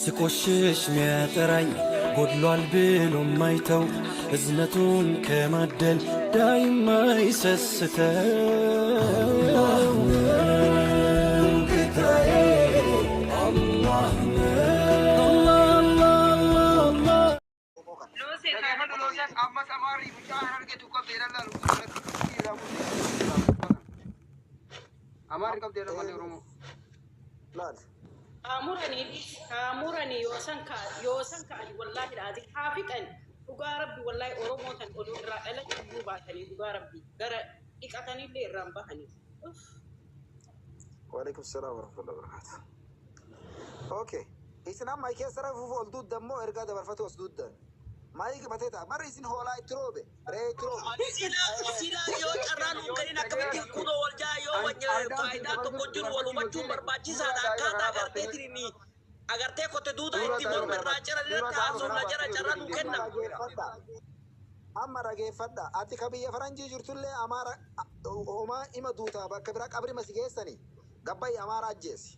ስቆሽሽ ሚያጠራኝ ጎድሏል ብሎ ማይተው እዝነቱን ከማደል ዳይማ ይሰስተው ጌታዬ አላህ amurani yosanka ali wallahi alazim hafiqan uga rabbi wallahi oromotan odu irra dhalati dubatani uga rabbi gara iqatani le rambahani wa alaykum assalam wa rahmatullahi wa barakatuh. Okay, isna ma ke sara fu fol dud dammo erga da barfatu wasduddan maayigi mateta mara isin hola itrobe retro sila yo carran kanina kamiti kuno walja yo wanya faida to konjur walu machu barbachisa da kata agarte tirini agarte kote duda itti mor merrachara dirta azu najara carran kenna amara ge fadda ati kabiya faranji jurtulle amara oma ima duta bakka bira qabri masigesani gabbay amara ajesi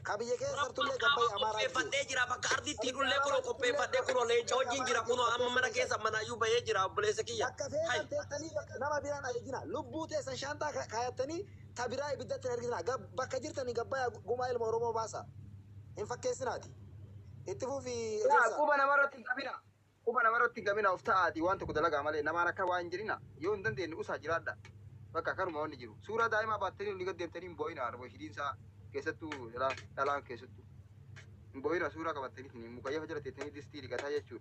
kabiye ke sartulle gabbay amara fadde jira bakka ardi tidulle kuno koppe fadde kuno le chojin jira kuno amma mara ke samana yu baye jira blese kiya hay nama biran ajina lubbute san shanta kayatani tabira ibidat ergina bakka jirtani gabbay gumail moromo basa in fakkesinati ittifu fi kuba namaroti gabina uftaati wanta kudalaga male namara ka wanjirina yo ndande ni usa jirada bakka karuma wonni jiru sura daima battani ni gaddemtani boyna arbo hidinsa kesatu dalan kesatu boyna sura ka battani ni mukayya fajara tetani disti digata yechu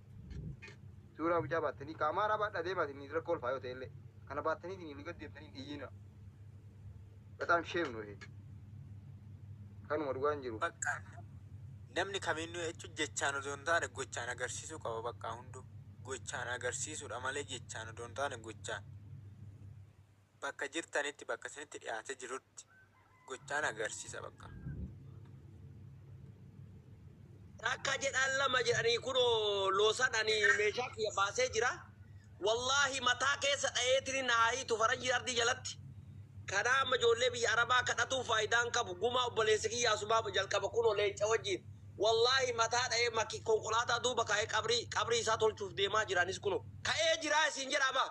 sura bija battani kamara badda de batini dra kol fayo tele kana battani ni gaddemtani diyina batam shem no he kanu madugan jiru namni kamiinuu jechuun jechaan osoo hin taane gochaan agarsiisuu qaba. Bakka hundu gochaan agarsiisuudha malee jechaan osoo hin taane gochaan bakka jirtanitti bakka isinitti dhiyaatee jirutti gochaan agarsiisa bakka. Akka jedhan lama jedhanii kunoo loosadhani meeshaa kiyya baasee jira. Wallahi mataa keessa dhayeetini naayitu faranjii ardii jalatti. Kanaa amma ijoollee biyya Arabaa kadhatuun faayidaan qabu gumaa obboleessi kiyyaa sumaa jalqaba kunoo leenca wajjin. Wallahi mataa dha'ee makki konkolaataa duuba kaa'ee qabrii isaa tolchuuf deemaa jiraanis kuno ka'ee jiraa isin jedhama.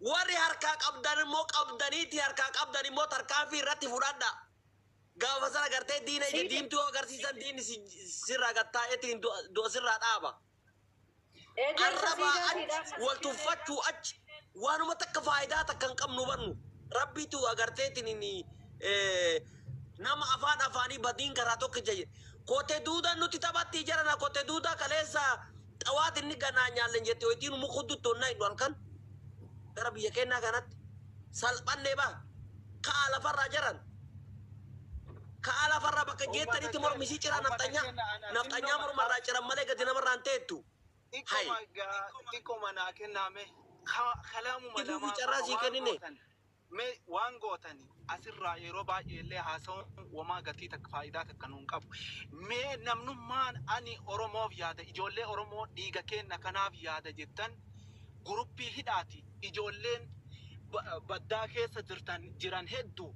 Warri harkaa qabdan immoo qabdaniiti harkaa qabdan immoo tarkaanfii irratti fudhadha. Gaafa sana gartee diina ija diimtuu agarsiisan diinni sirraa gattaa'eetiin du'a sirraa dhaaba. Arrabaa achi wal tuffachuu achi waanuma takka faayidaa takka hin qabnu bannu rabbiitu agarteetiin nama afaanii badiin karaa tokko jayye. Kote duuda nuti taphatti jarana kote duuda kaleessa xawaat inni ganaa nyaallen jette hojiin mukuddu tonna idwan kan gara biyya keenyaa kanatti salphannee ba ka'a lafarraa jaran ka'a lafarraa bakka jeettanitti mormisii ciraa nafxanyaa mormarraa ciran malee gadi namarraan teettu. Ikkoma naa kenname kalaamuma lamaa carraa sii kennine. Me waan gootani asirraa yeroo baay'ee illee haasawuun wamaa gatii takka faayidaa takka nuun qabu. Mee namnummaan ani Oromoof yaada ijoollee Oromoo dhiiga kenna kanaaf yaada jettan guruppii hidhaati ijoolleen baddaa keessa jiran hedduu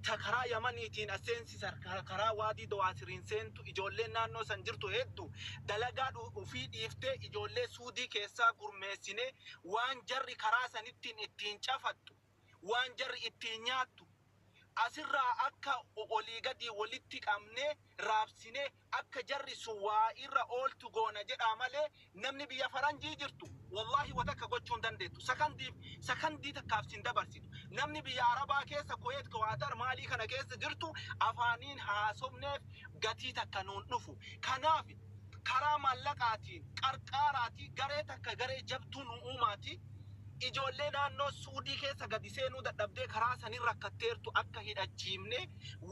ta karaa Yamaniitiin aseensisan karaa waadii do'aasiriin seentu ijoolleen naannoo san jirtu hedduu dalagaa ofii dhiiftee ijoollee Suudii keessaa gurmeessine waan jarri karaa sanittiin ittiin cafattu waan jarri ittiin nyaattu asirraa akka olii gadi walitti qabnee raabsine akka jarri sun waa irra ooltu goona jedhaa malee namni biyya faranjii jirtu wallahi watakka gochuu hin dandeettu sakandii takkaaf sin dabarsitu namni biyya Arabaa keessa Kuwait Qatar maalii kana keessa jirtu afaaniin haasofneef gatii takka nuun dhufu kanaaf karaa maallaqaatiin qarqaaraatii garee takka garee jabtuu nu uumaati. Ijoollee naannoo Suudii keessa gadi seenuu dadhabdee karaa sanin rakkatteertu akka hidhachiifne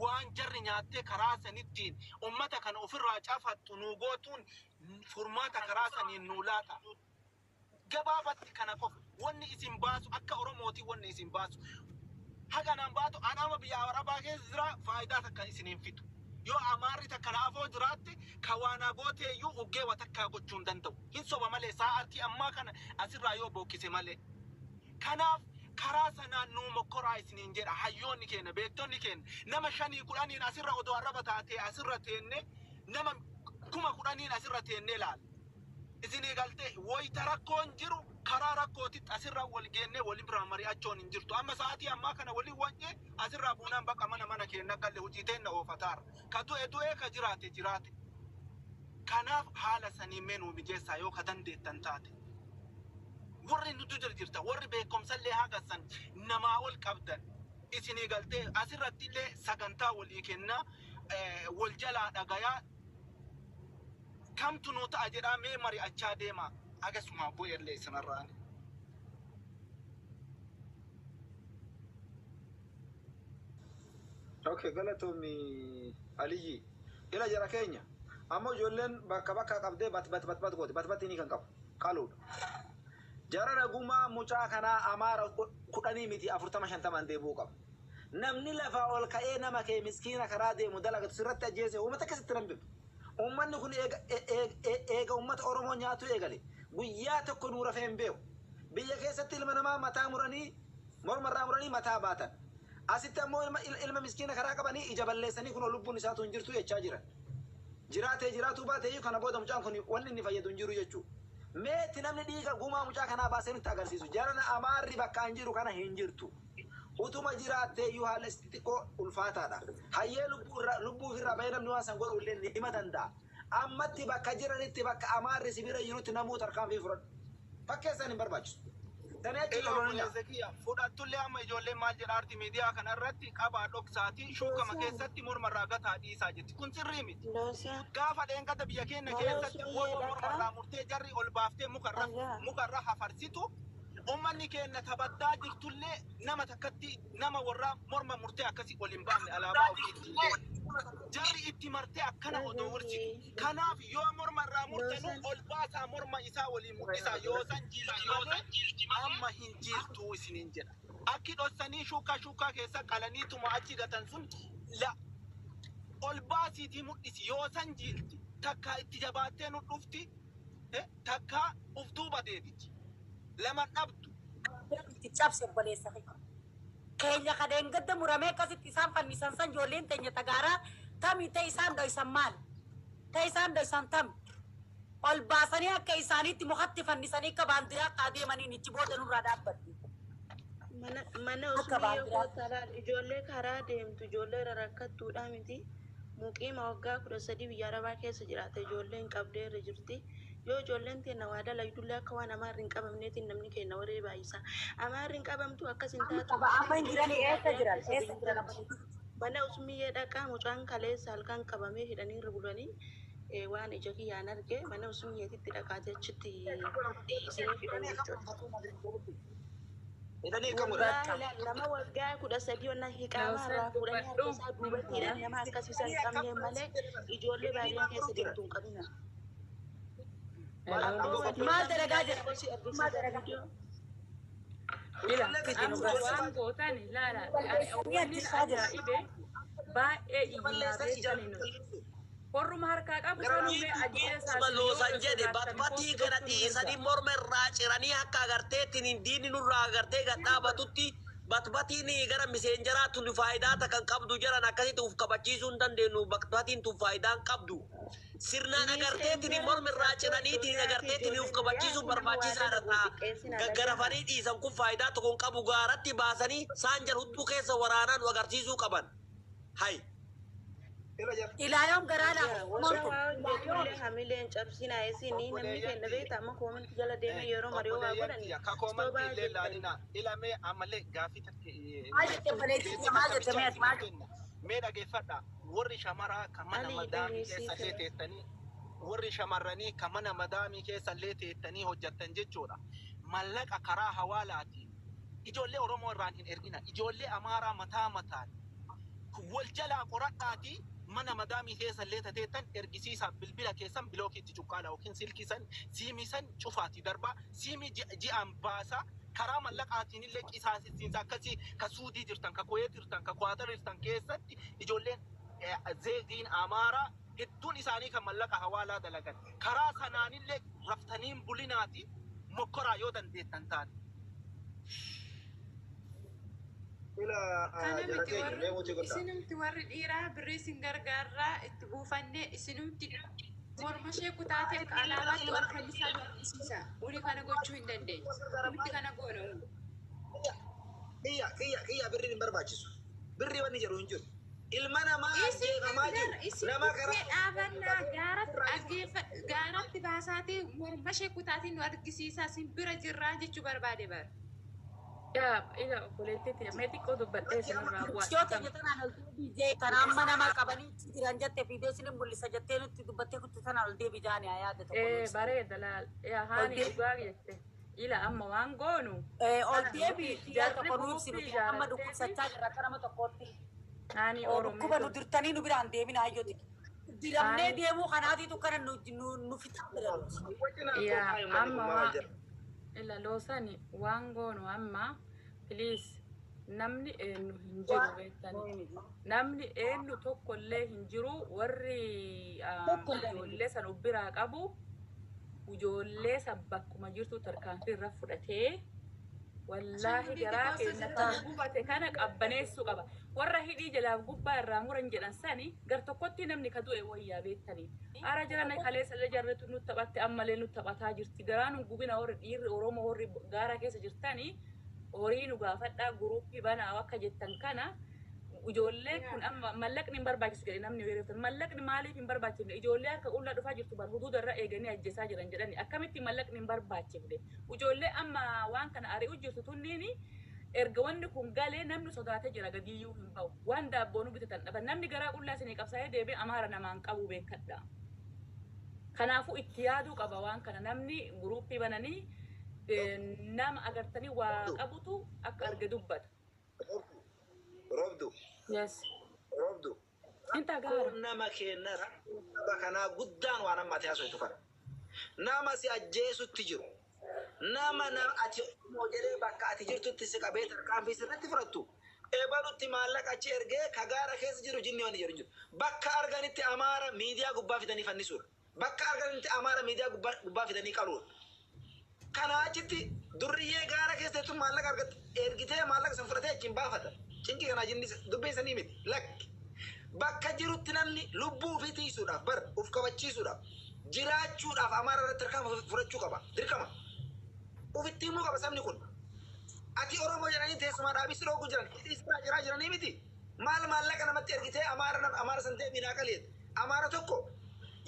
waan jarri nyaattee karaa sanittiin ummata kana ofirraa cafattu nu gootuun furmaata karaa saniin nu laata. Gabaabatti kana qofa wanni isin baasu akka Oromootii wanni isin baasu haganaan baatu anama biyya Arabaa keessa jira faayidaa takka isiniin fitu. Yoo amaarri takka naafoo jiraatte kawaanaa gooteeyyuu uggee watakkaa gochuu hin danda'u. Hin soba malee sa'aatii ammaa kana asirraa yoo bookkise malee. Kanaaf karaa sanaan nu mokkoraa isiniin jedha hayyoonni keenya beektonni keenya nama 5 10 asirra odoo arraba taatee asirra teenne nama kuma kudhaniin asirra teennee laal isinii galtee wayita rakkoon jiru karaa rakkootitti asirra wal geennee waliin biraa mari'achuun hin jirtu amma sa'aatii ammaa kana waliin wanyee asirraa buunaan bakka mana keenya galle hojii teenna oofataara ka du'e ka jiraate kanaaf haala sanii meenuu mijeessaa yoo ka dandeettan taate warri nuti jirta warri beekumsallee hagassan namaa ol qabdan isinii galtee asirratti illee sagantaa walii kennaa wal jalaa dhagayaa kamtu nu ta'a jedhaa mee mari'achaa deema agasuma bu'eellee sanarraan. Okay, galatoomii Aliyyi. Ila jara keenya. Amma ijoolleen bakka qabdee bat gooti. Ni kan qabu. Qaluudha. Jara nagumaa mucaa kanaa amaara 10 miti 40-50 deebuu qaba. Namni lafa ol ka'ee nama kee miskiina karaa deemu dalagatu sirratti ajjeese uummata keessatti nambibu. Uummanni kun eega uummata Oromoo nyaatu eegale. Guyyaa tokko nuura fe'een beeku. Biyya keessatti ilma namaa mataa muranii mormarraa muranii mataa baatan. Asitti ammoo ilma miskiina karaa qabanii ija balleessanii kun lubbuun isaatu hin jirtu jechaa jiran. Jiraatuu baatee kana booda mucaan kun wanni inni fayyadu hin jiru jechuudha. Meetti namni dhiiga gumaa mucaa kanaa baasee nutti agarsiisu. Jarana amaarri bakka hin jiru kana hin jirtu. Utuma jiraattee iyyuu haala xixiqqoo ulfaataadha. Hayyee lubbuu irraa bahee namni waan san godhu illee ni hima danda'a. Ammatti bakka jiranitti bakka amaarri sibira jirutti namoota harkaan fudhadhu. Fakkeessan hin barbaachisu. Fudhattullee amma ijoolleen maal jedha arti miidiyaa kanarratti qabaa dhoksaatii shuukama keessatti mormarraa gataa dhiisaa jetti. Kun sirrii miti. Gaafa dheenqata biyya keenya keessatti mormarraa murtee jarri ol baaftee mukarra hafarsitu. Uummanni keenya taphattaa jirtullee nama takkatti nama warraa morma murtee akkasii ol hin baafne alaabaa ofiitti. Jarri itti martee akkana odoo horsitu. Kanaaf yoo mormarraa murtanu ol baasaa morma isaa waliin mul'isaa yoo san jilti amma hin jirtu isiniin jedha. Akki dhossanii shuukaa keessa qalaniituma achi gatan sun ol baasiitii mul'isi yoo san jilti takka itti jabaattee nu dhufti takka uf duuba deebiti. Lama dhabdu. Itti cabse obboleessa keenya kadeen gadda muramee akkasitti isaan fannisan san ijoolleen teenya tagaaraa tamii ta'e isaan dho'isan maal? Ta'e isaan dho'isan tam. Ol baasanii akka isaaniitti mukatti fannisanii akka baandiraa qaadeemaniin ichi booda nurraa dhaabbatti. Mana osoo ijoollee karaa deemtu ijoollee rakkattuudha miti. Muqiima waggaa 13 biyya Arabaa keessa jiraate ijoolleen qabdee irra jirti. Yoo ijoolleen teenya waa dalaydullee akka waan amaarri hin qabamneetiin namni keenya waree baay'isa. Amaarri hin qabamtu akkas hin taatu. Amma hin jirani eessa jiran? Mana usmiyyee dhaqaa mucaan kaleessa halkan qabamee hidhanii irra bulanii waan ija kiyyaan arge mana usmiyyeetitti dhaqaa jechitti isinii fidanii jechuudha. Nama waggaa 13 onna hiiqamaa irraa fuudhanii harka isaa duubatti nama akkasiisan hin qabne malee ijoollee baay'ee keessa deemtu hin qabna. Maal dalagaa jira? Maal dalagaa? Waan gootan ilaala. Baay'ee iyyinaabee kan Horruma harkaa qabu sanumee ajjeesaa. Maloosan jedhe batbatii kana dhiisanii morma irraa ciranii akka agarteettiin diinni nurraa agartee gadhaabatutti batbatiin gara miseenjaraatu faayidaa takkan qabdu jiran akkasitti uf kabachiisuu hin dandeenyu batbatiin tun faayidaa hin qabdu. Sirnaan agarteettiin morma irraa ciraniitiin agarteettiin uf kabachiisuun barbaachisaadha. Gaggarafanii dhiisan kun faayidaa tokko hin qabu gaaratti baasanii saanjar hudduu keessa waraanaa nu agarsiisuu qaban. Hai. Ilaayom garaadha. Ijoollee hamileen cabsinaa eessinii namni keenya beektaa amma koominti jala deemee yeroo mariyoo waa godhani. Koominti ilaalina ilamee ammallee gaaffii takkee. Maal jette mee dhageeffadha warri shamaraa kan mana madaamii keessallee teessanii warri shamarranii kan mana madaamii keessallee teessanii hojjettan jechuudha. Mallaqa karaa hawaalaati. Ijoollee Oromoo irraan hin ergina. Ijoollee Amaaraa mataan wal jalaa qoradhaati. Mana madaamii keessallee tateettan ergisiisa bilbila keessan bilookiitti cuqqaala yookiin silkisan siimisan cufaati darba siimi ji'aan baasa karaa mallaqaatiin illee qisaasisiinsa akkasii ka Suudii jirtan ka Kuweet jirtan ka Kwaatar jirtan keessatti ijoolleen zeegiin Amaaraa hedduun isaanii kan mallaqa hawaalaa dalagan karaa sanaanillee raftaniin bulinaati mokkoraa yoo dandeettan taate. ila Kana jara miti keenya deemuuti godha. isinumti warri dhiiraa birrii isin gargaarraa itti buufannee isinumti morma ishee kutaatee akka alaabaatti ol fannisaa nu argisiisa. Uni kana gochuu hin dandeenye. Nuti kana goona hundi. Kiyya birriin hin barbaachisu. Birrii wanni jedhu hin jiru. Ilma namaa ajjeefamaa jiru. Nama Isin dhaabannaa gaaratti baasaatii morma ishee kutaatiin nu argisiisa. Isin bira jirraa jechuu barbaade bara. Yaa ila obboleettiitti mee xiqqoo dubbadhee isinirraa Yoo bu'aa. ta'e tanaan ol deebii kan amma nama qabanii jiran jettee fiidee isin mul'isa jettee nutti dubbattee kutti tanaan ol deebii jaanii haa yaada tokko. Bareeda laal. Yaa haani dhugaa jette. Ila amma waan goonu. Ol deebii xiyyaa tokko nu ibsi nuti amma dhukkubsachaa jirra akka nama tokkootti. Naani Dhukkuba nu dirtanii nu biraan deemina hayyooti. Diramnee deemuu kanaatiitu kana nu fitaa jira. Yaa amma waan ila loosani waan goonu amma please namni eenyu hin jiru beektanii. Namni eenyu tokkollee hin jiru warri ijoollee san of biraa qabu ijoollee san bakkuma jirtu tarkaanfii irra fudhatee wallaahi garaa keenya kan gubate kana qabbaneessuu qaba. Warra hidhii jalaaf gubbaa irraa muran jedhan sani gar tokkotti namni ka du'e wayyaa beektanii. Ara jiran kaleessa jarretu nu taphatte ammalee nu taphataa jirti. Garaan gubina warri dhiirri Oromoo warri gaara keessa jirtanii horii nu gaafadhaa guruuppii banaa akka jettan kana ijoollee kun amma mallaqni hin barbaachisu jedhe namni weerartan mallaqni maaliif hin barbaachifne ijoollee harka qullaa dhufaa jirtu bar huduuda irra eeganii ajjeesaa jiran jedhani akkamitti mallaqni hin barbaachifne ijoollee amma waan kana ari'u jirtu tunniini erga wanni kun galee namni sodaatee jira gadiyyuu hin ba'u waan daabboonu bitatan dhaban namni garaa qullaa isinii qabsaa'ee deebi'ee amaara namaan qabu beekadha. Kanaafuu itti yaaduu qaba waan kana namni guruuppii bananii nama agartanii waa qabutu akka arge dubbata. Robdu. Yes. Robdu. Inta gaara. Nama kennara bakana guddaan waan ammatti haasoftu kana. Nama si ajjeesutti jiru. Nama ati modelee bakka ati jirtutti si qabee tarkaanfii sirratti fudhattu. Ebalutti maallaqa achi ergee ka gaara keessa jiru jinni waan jiru. Bakka arganitti amaara miidiyaa gubbaa fidanii fannisuudha. Bakka arganitti amaara miidiyaa gubbaa fidanii qaluudha. Kana achitti durriyyee gaara keessatti maallaqa argatte ergitee maallaqa san fudhatee achiin baafata. Cinqii kana jinni dubbiin sanii miti lakki. Bakka jirutti namni lubbuu ofii tiisuudhaaf bar uf kabachiisuudhaaf jiraachuudhaaf amaara irratti tarkaanfii fudhachuu qaba. Dirqama. Ufitti himuu qaba sabni kun. Ati Oromoo jedhanii teessumaa dhaabisi dhoogu jiran hidhiisirraa jiraa jiranii miti. Maal maallaqa namatti ergitee amaara san ta'e binaa qaleet. Amaara tokko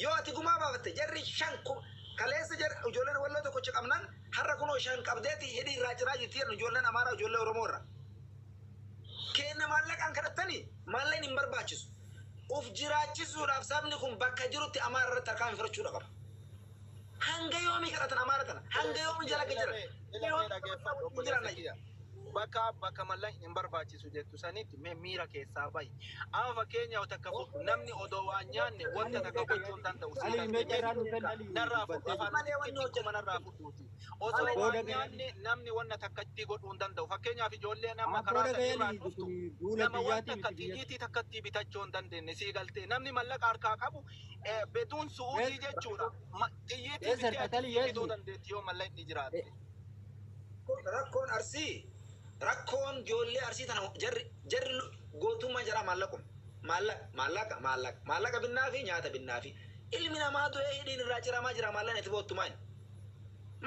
yoo ati gumaa baafatte jarri shan kaleessa ijoolleen walloo tokkocha qabnan har'a kunoo shan qabdeeti hidhii irraa jiraa jirti jedhan ijoolleen amaara ijoollee Oromoo irra. Kenna maallaqaan kadhattanii maallaqni hin barbaachisu. Uf jiraachisuudhaaf sabni kun bakka jirutti amaara irratti tarkaanfii fudhachuudha qaba. Hanga yoomii kadhatan amaara tana hanga yoomii jala jiran. Bakka maallaqni hin barbaachisu jettu sanitti mee miira keessaa bahi. Amma fakkeenyaaf takka fudhu namni odoo waan nyaanne wanta takka gochuu hin danda'u. Narraa fudhu afaan manarraa fudhuuti. Osoo waan nyaanne namni wanta takka itti godhuu hin danda'u. Fakkeenyaaf ijoollee nama karaa sadiirraa dhuftu nama waan takka xiyyiitii takka itti bitachuu hin dandeenye sii galtee namni mallaqa harkaa qabu beduun su'uutii jechuudha. Xiyyiitii bituu dandeetti yoo mallaqni jiraate. Rakkoon arsii. Rakkoon ijoollee arsii tana jarri gootummaa jara maallaqa binnaa fi nyaata binnaa fi ilmi namaa du'ee hidhiin irraa ciramaa jira maallaqni itti boottu maayini.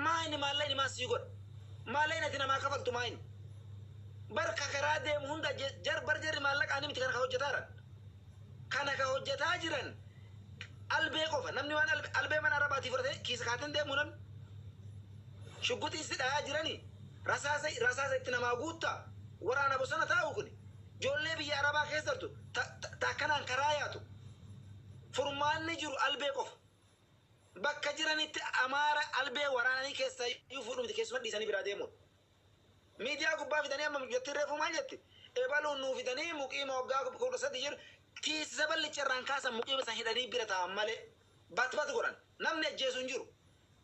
Maayini maallaqni maas sii godha. Maallaqni ati namaa kafaltu maayini. Barka karaa deemu hunda jarri maallaqaanii miti kana ka hojjetaa jiran. Kana ka hojjetaa jiran albee qofa namni waan albee mana arabaatii fudhatee kiisa kaatiin deemu namni. Shugguxii si dhayaa jiranii. Rasaasa itti namaa guuttaa waraana bosona taa'u kun ijoollee biyya arabaa keessa jirtu takkanaan karaa yaatu furmaanni jiru albee qofa bakka jiranitti amaara albee waraananii keessa iyyuu fuudhu miti keessuma dhiisanii biraa deemuun miidiyaa gubbaa fidanii amma jetti reefu maal jetti ebaluun nuu fidanii muqiima waggaa 13 jiru kiisisa ballicha irraan kaasan muqiima san hidhanii bira taa'an malee bat godhan namni ajjeesu hin jiru.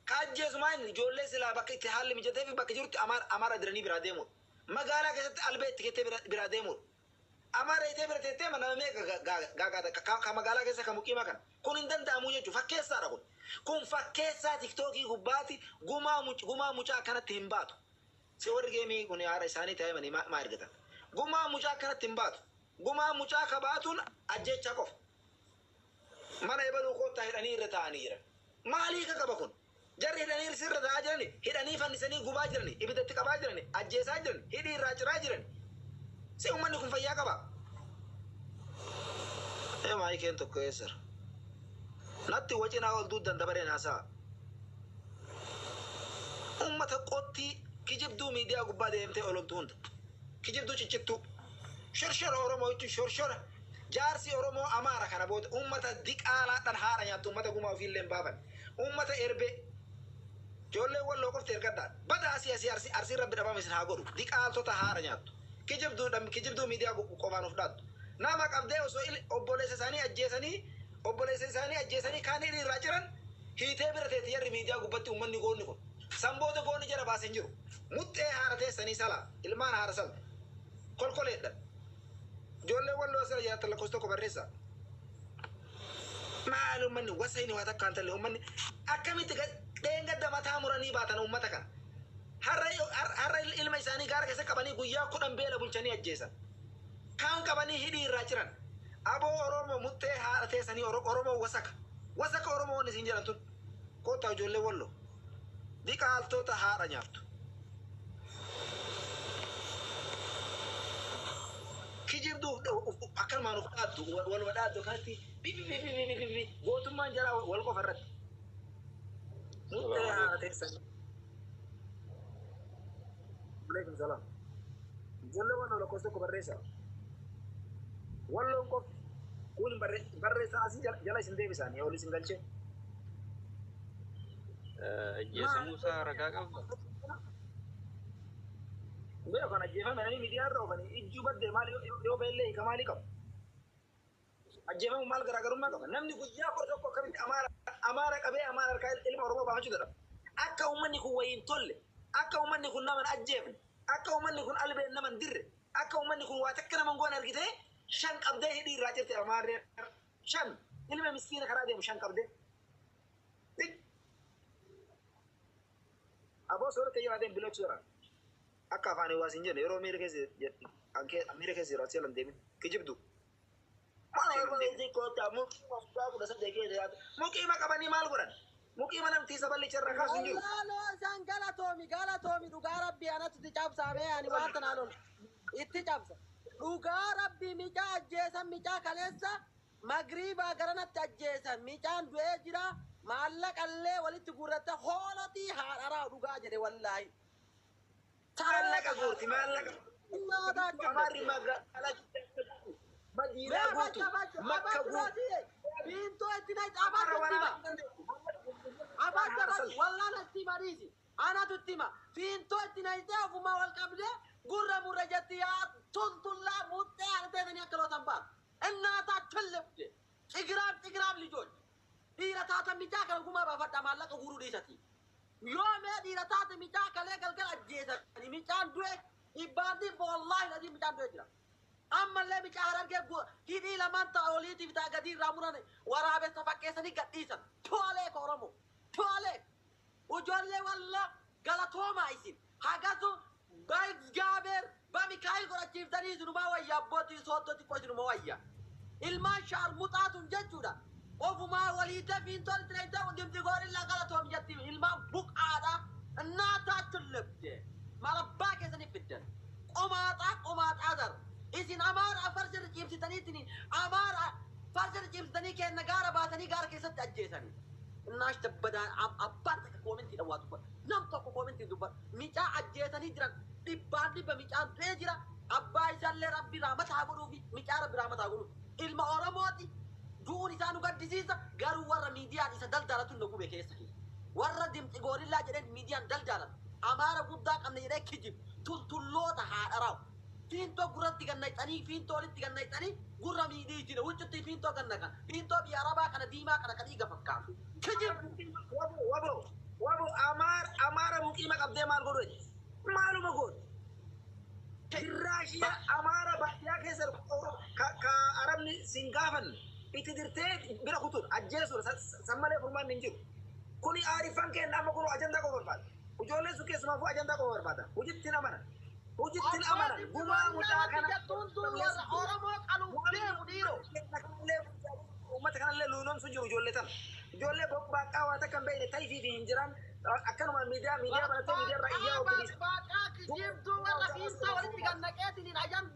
Kaajjeesu maayini ijoollee silaa bakka itti haalli mijatee fi bakka jirutti amaara diranii biraa deemuun. Magaalaa keessatti albee itti kettee biraa deemuun. Amaara itee bira teettee nama meeqa ka magaalaa keessa ka muqiima kana. Kun hin danda'amu jechuudha fakkeessaadha kun. Kun fakkeessaa tiktookii gubbaatti gumaa mucaa akkanatti hin baatu. Si warri geemii kun haara isaanii ta'ee maa ergatan. Gumaa mucaa kanatti hin baatu. Gumaa mucaa ka baatuun ajjecha qofa. Mana ebaluu koottaa hidhanii irra taa'anii jiran. Maalii ka qaba kun? Jarri hidhanii sirra taa'aa jirani, hidhanii fannisanii gubaa jirani, ibiddatti qabaa jirani, ajjeesaa jirani, hidhii irraa ciraa jirani. Si uummanni kun fayyaa qaba. Maayikeen tokko eessara. Natti wacinaa ol duuddan dabareen haasa'a. Uummata qottii kijibduu miidiyaa gubbaa deemtee ololtu hunda. Kijibduu ciccittuu. Shorshora Oromoo jechuun shorshora. Jaarsi Oromoo Amaara kana booda uummata diqaalaadhaan haadha nyaattu uummata gumaa ofiillee hin baafan. Uummata erbee. Ijoolleen walloo qofti ergadhaan. Bada asii arsii rabbi dhabame isin haa godhu. Diqaaltota haadha nyaattu. Kijibduu miidiyaa qofaan of dhaattu. Nama qabdee osoo obboleessa isaanii ajjeesanii kaan hidhii irraa jiran hiitee bira teetti yarri miidiyaa gubbatti uummanni goonni kun. Sanboota goonni jara baasen jiru. Muxxee haara teessanii salaa. Ilmaan haara salta. Kolkoleedhaan. Ijoollee walloo asirra jiraatan lakkoofsa tokko barreessaa. Maali uummanni wasayni waa takkaan talle uummanni akkamitti dheengadda mataa muranii baatan uummata kana. Har'a ilma isaanii gaara keessa qabanii guyyaa 10 beela bulchanii ajjeesan. Kaan qabanii hidhii irraa jiran. Aboo Oromoo muxxee haadha teessanii Oromoo wasaka. Wasaka Oromoo wanni isin jedhan tun. Koottaa ijoollee walloo. Diqaaltota haadha nyaattu. Kijibduu akkanumaan of dhaaddu waluma dhaaddu kanatti gootummaan jala wal qofa irratti. Muxxee haadha teessanii. Alaikum salam. Ijoollee walloo lakkoofsa tokko barreessaa. Walloon qof kun barreessaa asii jala isin deebisanii ol isin galchee. Ajjeesamuu isaa ragaa qabda. Beeku kan ajjeefame miidiyaa irra oofanii ijjuu baddee maal yoo beellee hiika maalii qabu? Ajjeefamu maal garaagarummaa qaba? Namni guyyaa kor tokko akkamitti amaara qabee amaara harkaa ilma Oromoo baafachuu dadhaba. Akka uummanni kun wayiin tolle, akka uummanni kun naman ajjeefne, akka uummanni kun albeen naman dirre, akka uummanni kun waa takka naman goon argitee shan qabdee hidhii irraa jirte amaarree shan ilma miskiina karaa deemu shan qabdee. Aboo soorata yoo adeemu bilachuu jira. Akka afaanii waa siin jenne yeroo miira keessa yeroo asii alan deemin kijibdu. Muqiima qabanii maal godhan? Muqiima namtiisa bal'icha irra kaasu hin jiru. Isaan galatoomi dhugaa rabbii anatti itti cabsaamee ani waan tanaan ol itti cabsa. Dhugaa rabbii micaa ajjeesan micaa kaleessa magriibaa garanatti ajjeesan micaan du'ee jira maallaqallee walitti guurratte hoolotii haadharaa dhugaa jedhe wallaahi. Maallaqa guuti maallaqa. Amaarri magaalaa madiinaa guutu makka guutu. Biintoo itti na abadda wallaan itti mariisi anatu itti ma biintoo itti na itee ofumaa wal qabdee gurra murra jetti yaa tuntullaa muxxee arteetanii akka lootan baa እናታችን ልብድ ጭግራም ልጆች ዲረታተ ሚጫ ከልጉማ ባፈጣ ማለቀ ጉሩ ዲሰቲ ዮሜ ዲረታተ ሚጫ ከለ ገልገል አጀተ ሚጫን ዱኤ ይባዲ ወላሂ ለዲ ሚጫን ዱኤ ጅራ አመለ ሚጫ አረርገ ሂዲ ለማንታ ኦሊቲ ቢታ ገዲ ራሙራነ ወራበ ተፈቀሰኒ ገዲሰን ቶሌ ኮረሞ ቶሌ ወጆሌ ወላ ገለቶማ አይሲን ሀጋቱ ባይዝጋበር በሚካኤል ቆራቺፍተኒ ዝኑማ ወያ ቦቲ ሶቶቲ ቆጅኑ መወያ ilmaan shaarmuxaatun jechuudha ofumaa walii dafiin toltreeta dimti goorilla galatoom jetti ilmaan buqaadha እናታችን ልብድ ማለባ keessanii fiddan qomaaxaa dar isin amaara farsir ciibsitaniitini amaara farsir ciibsitanii kenna gaara baatanii gaara keessatti ajjeesanii እናሽ ተበዳን አባት ኮሜንት ይደዋቱ nam tokko ኮሜንት ይዱባ ሚጫ ajjeesanii jiran dhibbaandi bamicaan du'ee jira abbaa isaallee rabbi raamata haa godhuufi micaa rabbi raamata haa godhuuf ilma Oromooti du'uun isaa nu gaddisiisa garuu warra miidiyaan isa daldalatu nu gube keessa warra dimti goorillaa jedheen miidiyaan daldalatu amaara guddaa qabna jedhee kijib tultulloota haadharaaw fiintoo gurratti gannayxanii fiintoo olitti gannayxanii gurra miidhii jira wuccutti fiintoo gannakan fiintoo biyya arabaa kana diimaa kana kadhiiga fakkaatu kijib wabo amaara muqiima qabdee maal godhu maaluma godhu Irraashiya amaara baadiyyaa keessa ka arabni singaafan itti dirtee bira kutuun ajjeesuudha sammalee furmaan hin jiru. Kuni aarifan kenna amma kun ajandaa qofa barbaada. Ijoolleen sun keessumaafuu ajandaa qofa barbaada. Hojiitti namana. Hujittiin amanan. Gumaa mucaa kana. Oromoo qaluuf deemu dhiiroo. Uummata kanallee luunoomsu jiru ijoollee tana. Ijoollee bobbaaqqaa waa takka hin beekne ta'ii fi hin jiran akkanuma miidiyaa baratee miidiyaa irraa iyyaa obbisiisa. Baaqaa kijibduu warra fiinsaa walitti gannaqeetiin ajaan